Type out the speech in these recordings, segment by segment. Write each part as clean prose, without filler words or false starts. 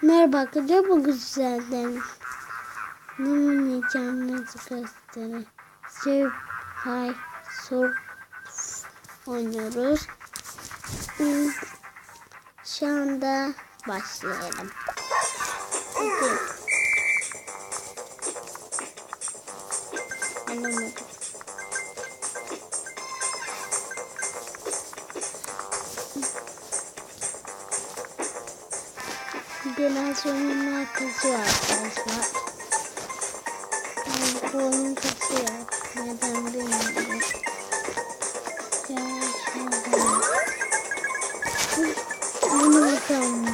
Merhaba arkadaşlar, bu güzelden ne oynayacağımızı göstereyim. Hay sor oynuyoruz. Şu anda başlayalım. Hadi. Anlamadım. Biraz oyunlar kızıyor arkadaşlar. Bu oyun kızıyor. Neden bilmiyorum. Bunu bakalım.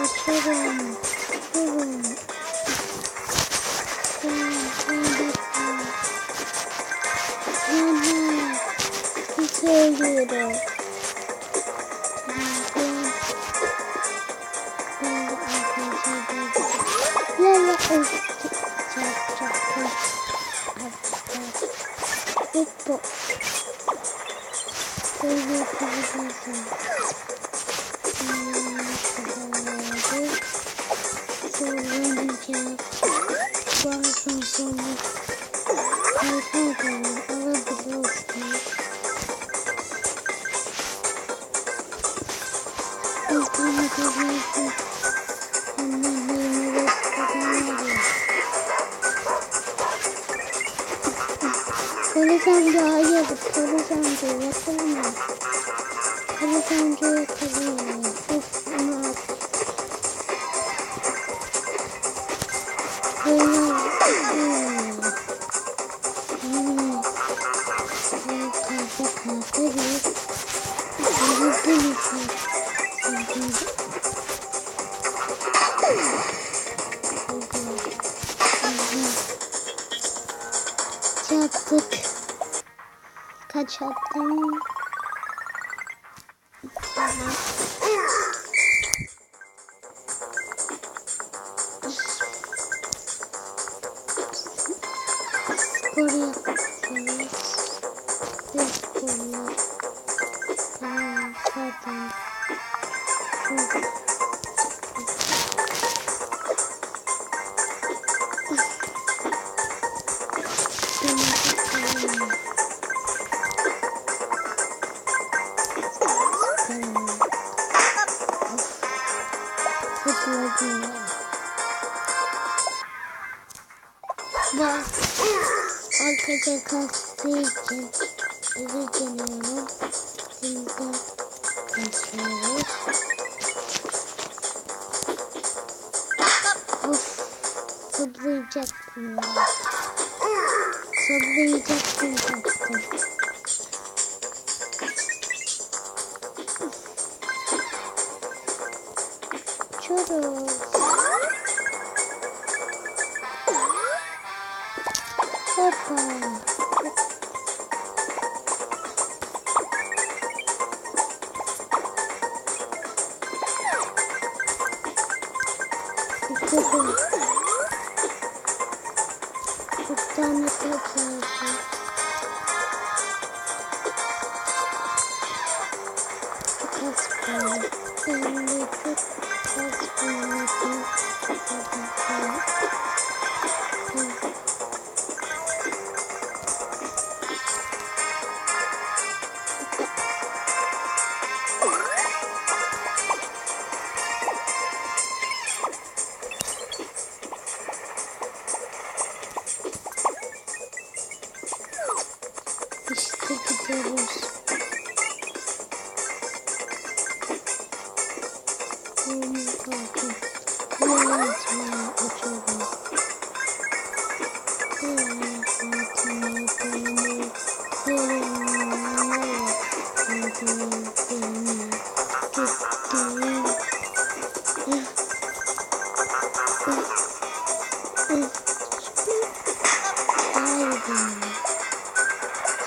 Açıyorum. Söylüyorum. Yalla bu. Böyle yapabilirsin. Zorlanacak. Bazen sonra kaybolmayı alabiliyorsun. İnsanı görüyorsun. Annelerimi gösterenleri. Polis amca hayır. Polis amca yakalamam. Polis amca yakalamam. Of onu at. Yaptık. Kaç attım? Skor yapıyoruz. Bir skor. Zaten. Bak, arkadaşlar kastığı için özür diliyorum. Şimdi başlıyoruz. Of, sablayacaktım ya. Sablayacaktım zaten. Çoruz. Hoppa. Bir tane top lazım. Kas bağlı. Elinde çok kas bağlı. İşte gidiyoruz.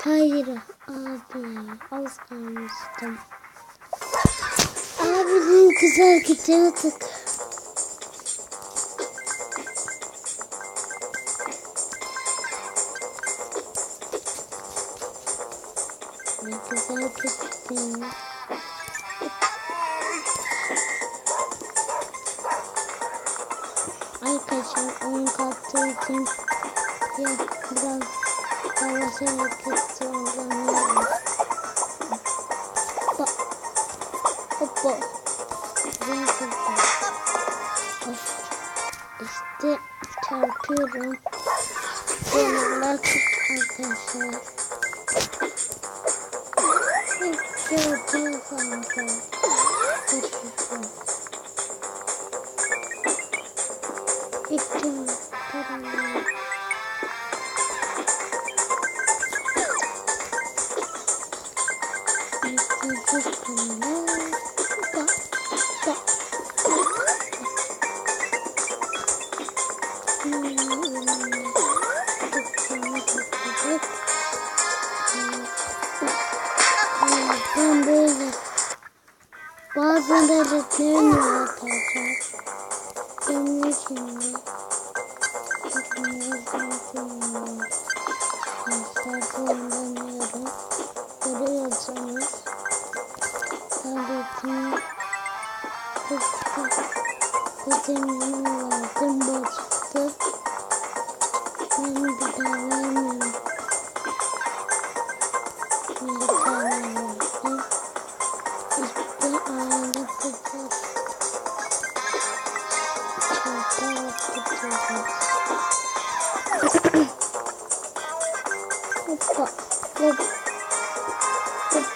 Hayır abi, az kalmıştım. Abi güzel gidiyorduk. Ne güzel gözüküyor. Arkadaşlar oyun kalktığı için biraz yavaş hareketli olamıyorum. Hoppa. İşte çarpıyorum. Bunlar arkadaşlar. Çarpıyor sanki. İlk paramı. Ben böyle bazen de öğretmenim arkadaşlar. Benim şimdi startlarından görüyorsanız tabletim kuzenim vardı bozdu. Ben bir daha vermiyorum. Bir tane vardı. İşte aile kızlar. Hoppa, hop, hop.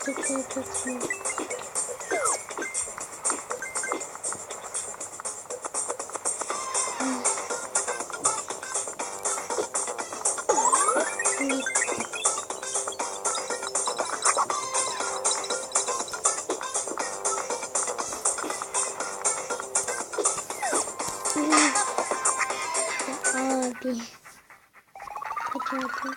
Dikkat etme. Abi. Kaçırdım.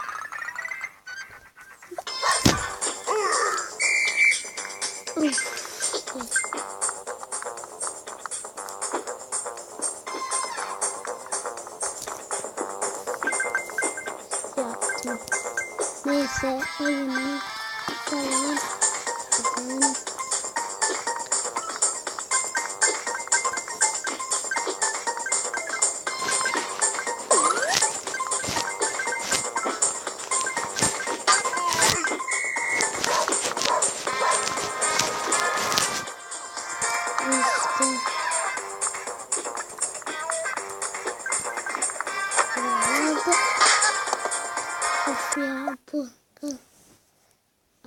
Yaptım. Neyse oyunu falan bakalım. Of ya bu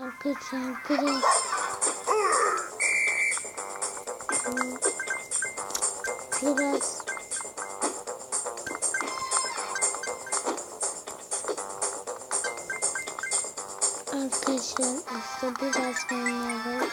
arkadaşlar biraz arkadaşlar işte biraz oynuyoruz.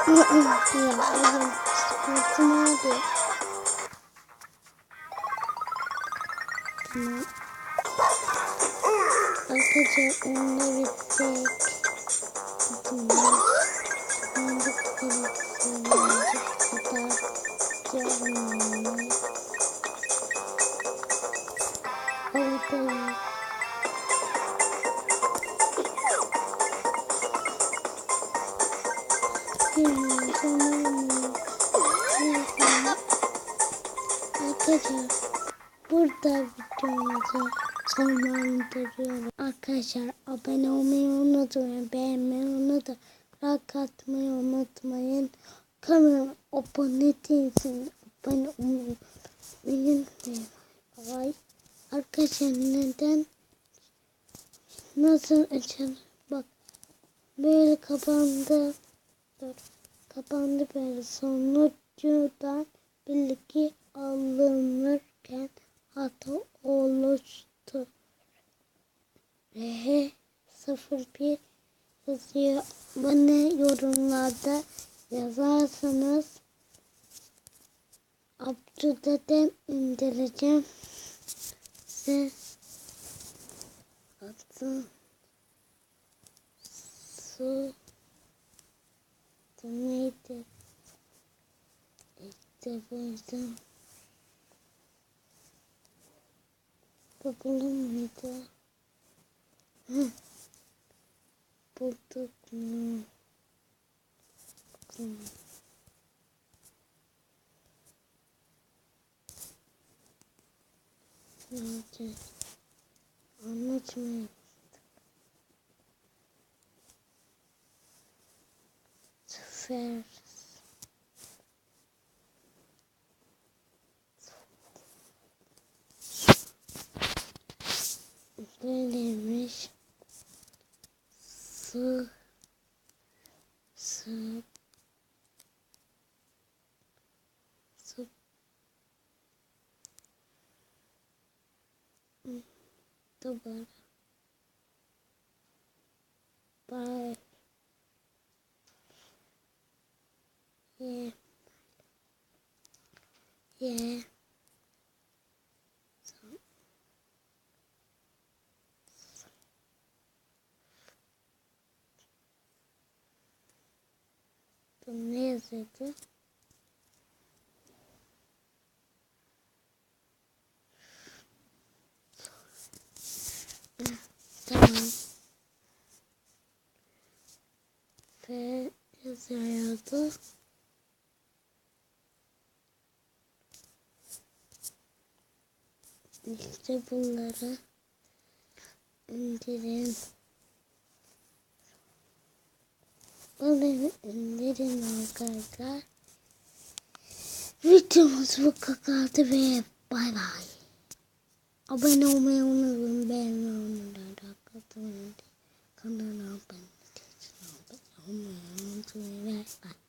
Ya oğlum sıkıntı nerede? Tamam. Arkadaşlar onunla bitecek. Tamam. Onluk kadar yarım. Orada arkadaşlar burada videomuzu sonlandırıyorum. Arkadaşlar abone olmayı unutmayın, beğenmeyi unutmayın, like atmayı unutmayın. Kanalıma abone değilseniz abone olmayı unutmayın. Ay arkadaşlar neden nasıl açalım? Bak böyle kapandı. Dur. Kapandı böyle sonunu videodan bilgi alınırken hata oluştu. R01 yazıyor. Bana yorumlarda yazarsanız Abdül'den indireceğim. Size atın su neydi? İşte buldum. Bu Bölüm müydü? Bulduk mu? Bakalım. Ne olacak? Anlatmayayım. Sıfır. Böyleymiş. Su. Su. Su. Dubara. Bye. Yeah. Yeah. Bu ne yazıyordu? Tamam. Ve yazıyordu. İşte bunları indirin. Bunları indirin arkadaşlar. Videomuz bu kadardı ve bay bay. Abone olmayı unutmayın. Beğenmeyi unutmayın. Kanala abone olmayı unutmayın. Bay bay.